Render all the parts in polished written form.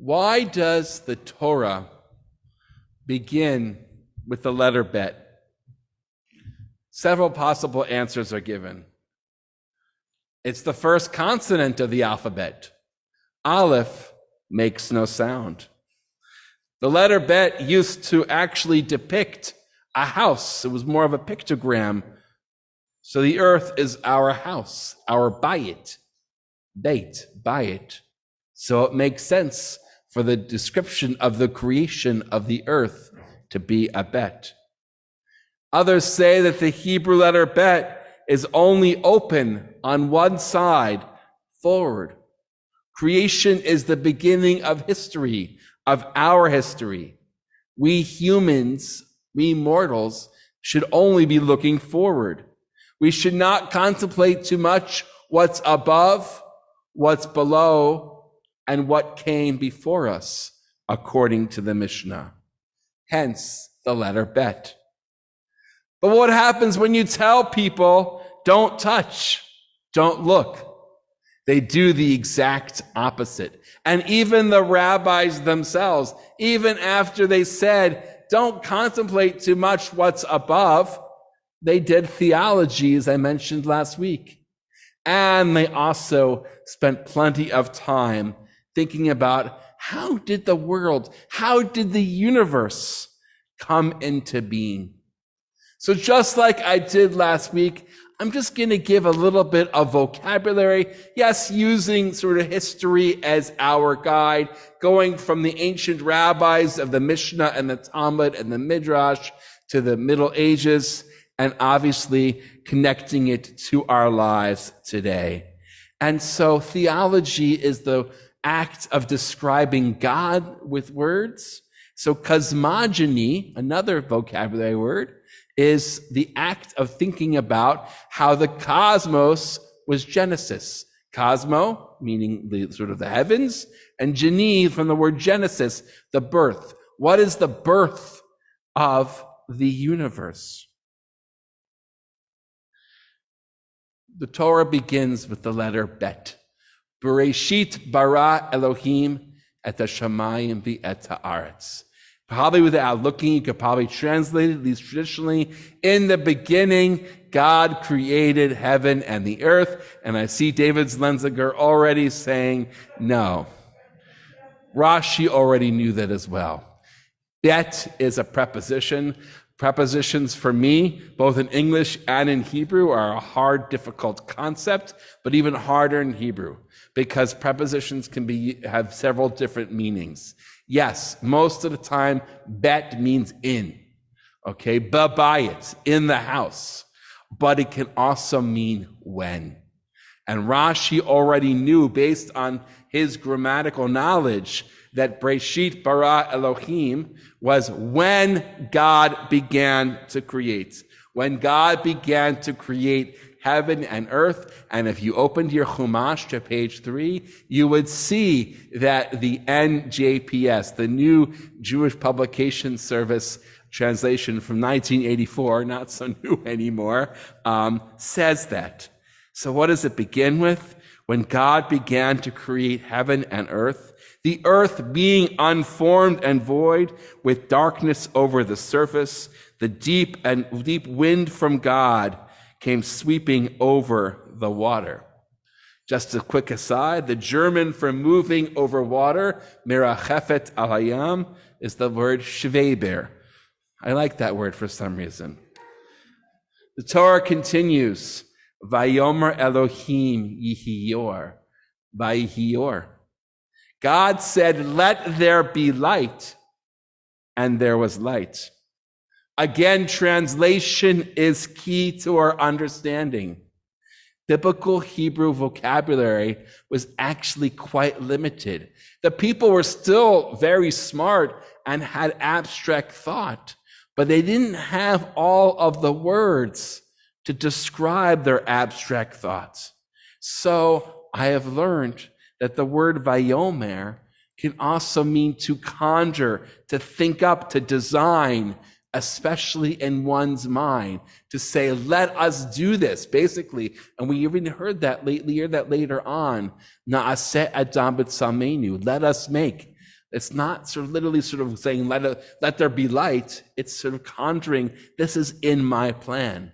Why does the Torah begin with the letter Bet? Several possible answers are given. It's the first consonant of the alphabet. Aleph makes no sound. The letter Bet used to actually depict a house. It was more of a pictogram. So the earth is our house, our bayit, beit, bayit. So it makes sense for the description of the creation of the earth to be a bet. Others say that the Hebrew letter Bet is only open on one side, forward. Creation is the beginning of history, of our history. We humans, we mortals, should only be looking forward. We should not contemplate too much what's above, what's below, and what came before us, according to the Mishnah. Hence, the letter Bet. But what happens when you tell people, don't touch, don't look? They do the exact opposite. And even the rabbis themselves, even after they said, don't contemplate too much what's above, they did theology, as I mentioned last week. And they also spent plenty of time thinking about how did the universe come into being? So just like I did last week, I'm just going to give a little bit of vocabulary. Yes, using sort of history as our guide, going from the ancient rabbis of the Mishnah and the Talmud and the Midrash to the Middle Ages, and obviously connecting it to our lives today. And so theology is the act of describing God with words. So cosmogony, another vocabulary word, is the act of thinking about how the cosmos was Genesis. Cosmo, meaning the heavens, and geni from the word Genesis, the birth. What is the birth of the universe? The Torah begins with the letter Bet. Bereshit bara Elohim et hashamayim ve'et haaretz. Probably without looking, you could probably translate it, at least traditionally. In the beginning, God created heaven and the earth. And I see David Zlenziger already saying, no. Rashi already knew that as well. Bet is a preposition. Prepositions for me, both in English and in Hebrew, are a hard, difficult concept, but even harder in Hebrew, because prepositions can have several different meanings. Yes, most of the time, bet means in, okay? Babayit, in the house. But it can also mean when. And Rashi already knew, based on his grammatical knowledge, that Bereshit bara Elohim was when God began to create. When God began to create heaven and earth. And if you opened your Chumash to page 3, you would see that the NJPS, the New Jewish Publication Service translation from 1984, not so new anymore, says that. So what does it begin with? When God began to create heaven and earth, the earth being unformed and void, with darkness over the surface, the deep wind from God came sweeping over the water. Just a quick aside, the German for moving over water, merachefet al hayam, is the word Schweber. I like that word for some reason. The Torah continues, Vayomer Elohim yihiyor, vayihiyor. God said, let there be light, and there was light. Again, translation is key to our understanding. Biblical Hebrew vocabulary was actually quite limited. The people were still very smart and had abstract thought, but they didn't have all of the words to describe their abstract thoughts. So I have learned that the word vayomer can also mean to conjure, to think up, to design, especially in one's mind, to say, let us do this, basically. And we even heard that later on, Na'aseh Adam b'tzelmenu, let us make. It's not sort of literally sort of saying, let there be light. It's sort of conjuring, this is in my plan.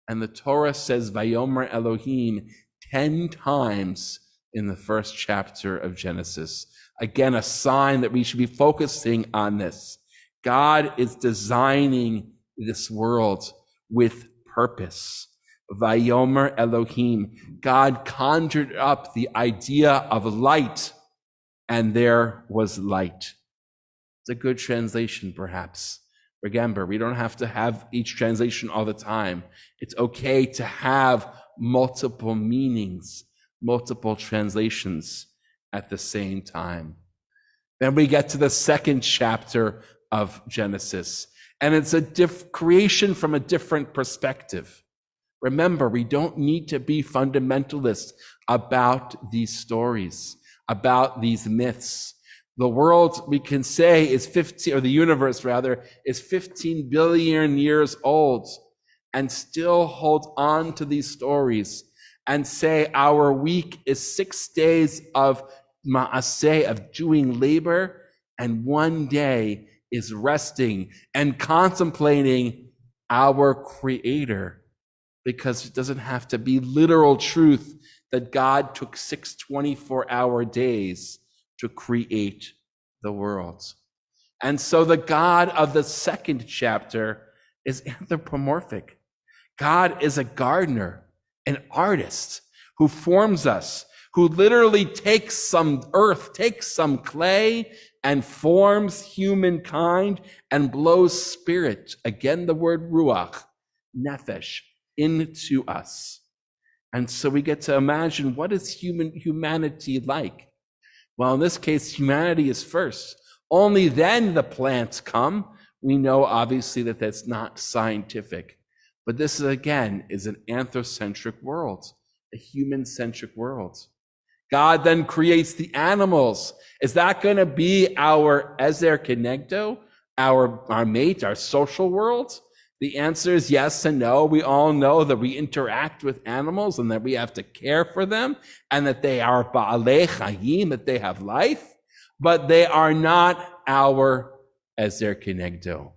And the Torah says, Vayomer Elohim, 10 times in the first chapter of Genesis. Again, a sign that we should be focusing on this. God is designing this world with purpose. Vayomer Elohim. God conjured up the idea of light, and there was light. It's a good translation, perhaps. Remember, we don't have to have each translation all the time. It's okay to have multiple meanings, multiple translations at the same time. Then we get to the second chapter of Genesis, and it's a creation from a different perspective. Remember, we don't need to be fundamentalists about these stories, about these myths. The world, we can say, is 15, or the universe rather, is 15 billion years old, and still hold on to these stories and say our week is 6 days of ma'aseh, of doing labor, and 1 day is resting and contemplating our Creator, because it doesn't have to be literal truth that God took 6 24-hour days to create the world. And so the God of the second chapter is anthropomorphic. God is a gardener, an artist who forms us, who literally takes some earth, takes some clay, and forms humankind and blows spirit, again the word ruach, nefesh, into us. And so we get to imagine, what is humanity like? Well, in this case, humanity is first. Only then the plants come. We know, obviously, that that's not scientific. But this, again, is an anthrocentric world, a human-centric world. God then creates the animals. Is that going to be our Ezer Kenegdo, our mate, our social world? The answer is yes and no. We all know that we interact with animals and that we have to care for them and that they are ba'alei chayim, that they have life, but they are not our Ezer Kenegdo.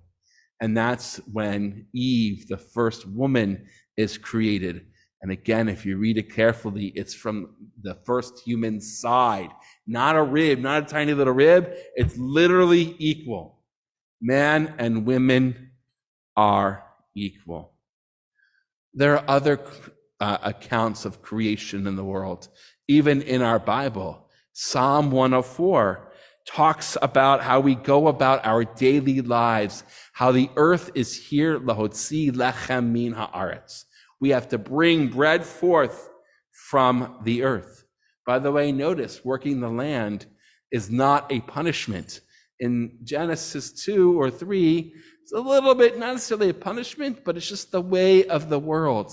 And that's when Eve, the first woman, is created. And again, if you read it carefully, it's from the first human side, not a rib, not a tiny little rib. It's literally equal. Man and women are equal. There are other accounts of creation in the world, even in our Bible. Psalm 104 talks about how we go about our daily lives, how the earth is here, lahotzi lechem min haaretz. We have to bring bread forth from the earth. By the way, notice working the land is not a punishment. In Genesis 2 or 3, it's a little bit, not necessarily a punishment, but it's just the way of the world.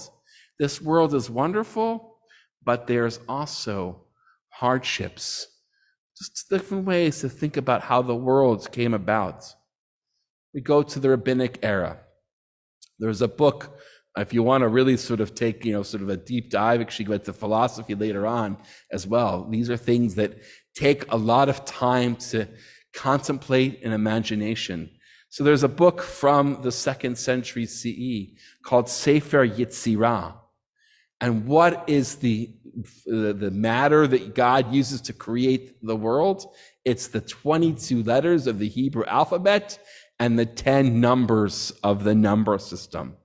This world is wonderful, but there's also hardships. Just different ways to think about how the world came about. We go to the rabbinic era. There's a book, if you want to really sort of take, sort of a deep dive, actually go into philosophy later on as well. These are things that take a lot of time to contemplate and imagination. So there's a book from the 2nd century CE called Sefer Yetzirah. And what is the matter that God uses to create the world? It's the 22 letters of the Hebrew alphabet and the 10 numbers of the number system.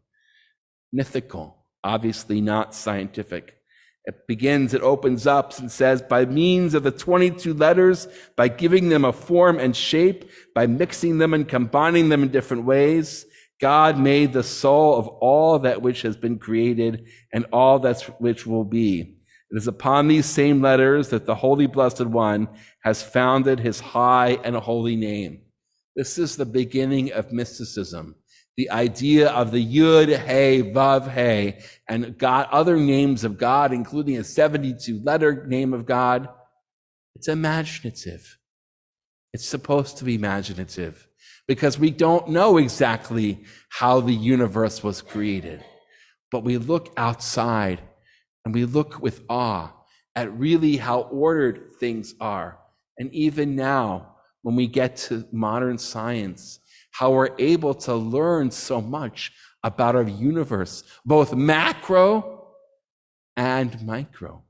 Mythical, obviously not scientific. It opens up and says, by means of the 22 letters, by giving them a form and shape, by mixing them and combining them in different ways, God made the soul of all that which has been created and all that which will be. It is upon these same letters that the Holy Blessed One has founded his high and holy name. This is the beginning of mysticism. The idea of the Yud, Hey, Vav, Hey, and God, other names of God, including a 72-letter name of God. It's imaginative. It's supposed to be imaginative because we don't know exactly how the universe was created. But we look outside and we look with awe at really how ordered things are. And even now, when we get to modern science, how we're able to learn so much about our universe, both macro and micro.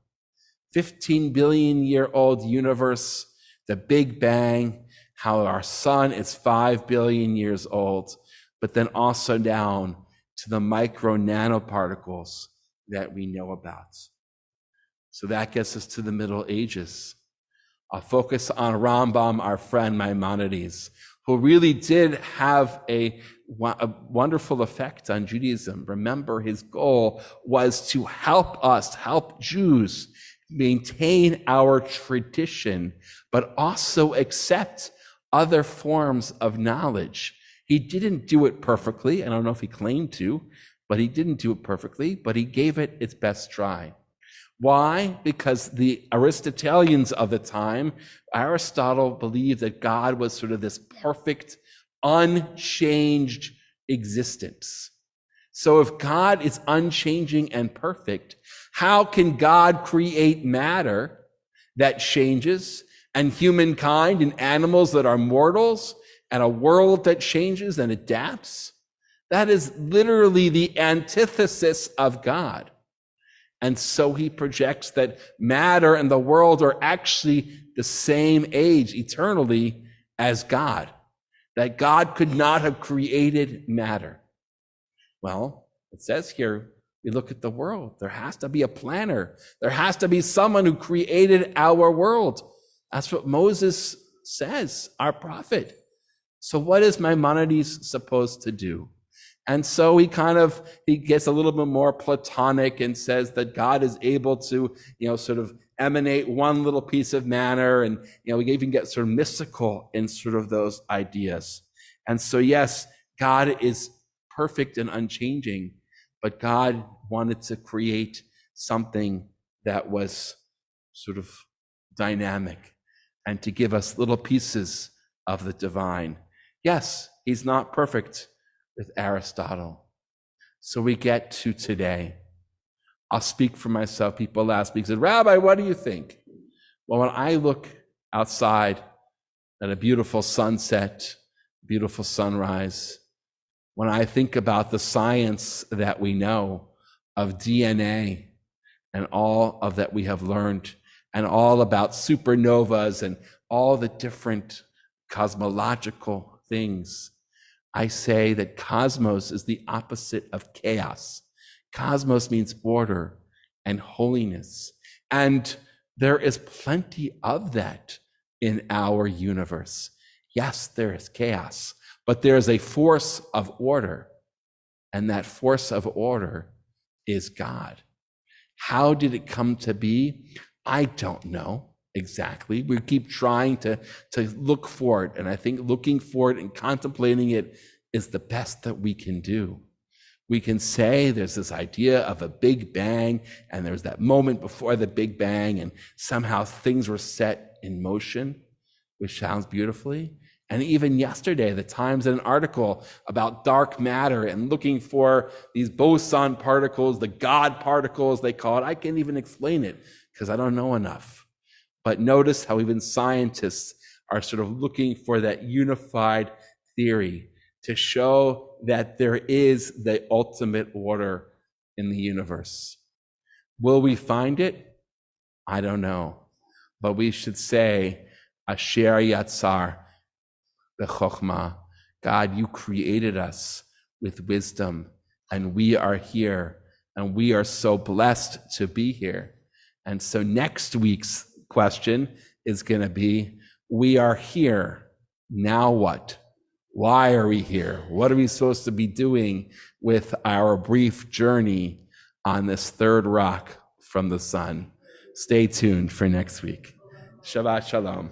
15 billion year old universe, the Big Bang, how our sun is 5 billion years old, but then also down to the micro nanoparticles that we know about. So that gets us to the Middle Ages. I'll focus on Rambam, our friend Maimonides, who really did have a wonderful effect on Judaism. Remember, his goal was to help us, help Jews maintain our tradition, but also accept other forms of knowledge. He didn't do it perfectly. I don't know if he claimed to, but he didn't do it perfectly, but he gave it its best try. Why? Because the Aristotelians of the time, Aristotle believed that God was sort of this perfect, unchanged existence. So if God is unchanging and perfect, how can God create matter that changes, and humankind and animals that are mortals, and a world that changes and adapts? That is literally the antithesis of God. And so he projects that matter and the world are actually the same age eternally as God, that God could not have created matter. Well, it says here, we look at the world. There has to be a planner. There has to be someone who created our world. That's what Moses says, our prophet. So what is Maimonides supposed to do? And so he gets a little bit more Platonic and says that God is able to, sort of emanate one little piece of matter. And, we even get sort of mystical in sort of those ideas. And so, yes, God is perfect and unchanging, but God wanted to create something that was sort of dynamic and to give us little pieces of the divine. Yes, he's not perfect with Aristotle. So we get to today. I'll speak for myself. People last week said, Rabbi, what do you think? Well, when I look outside at a beautiful sunset, beautiful sunrise, when I think about the science that we know of DNA and all of that we have learned, and all about supernovas and all the different cosmological things, I say that cosmos is the opposite of chaos. Cosmos means order and holiness. And there is plenty of that in our universe. Yes, there is chaos, but there is a force of order. And that force of order is God. How did it come to be? I don't know exactly. We keep trying to look for it. And I think looking for it and contemplating it is the best that we can do. We can say there's this idea of a Big Bang, and there's that moment before the Big Bang, and somehow things were set in motion, which sounds beautifully. And even yesterday, the Times had an article about dark matter and looking for these boson particles, the God particles, they call it. I can't even explain it because I don't know enough. But notice how even scientists are sort of looking for that unified theory to show that there is the ultimate order in the universe. Will we find it? I don't know. But we should say, Asher Yatzar B'chokhmah. God, you created us with wisdom, and we are here, and we are so blessed to be here. And so next week's question is going to be, we are here, now what? Why are we here? What are we supposed to be doing with our brief journey on this third rock from the sun? Stay tuned for next week. Shabbat Shalom.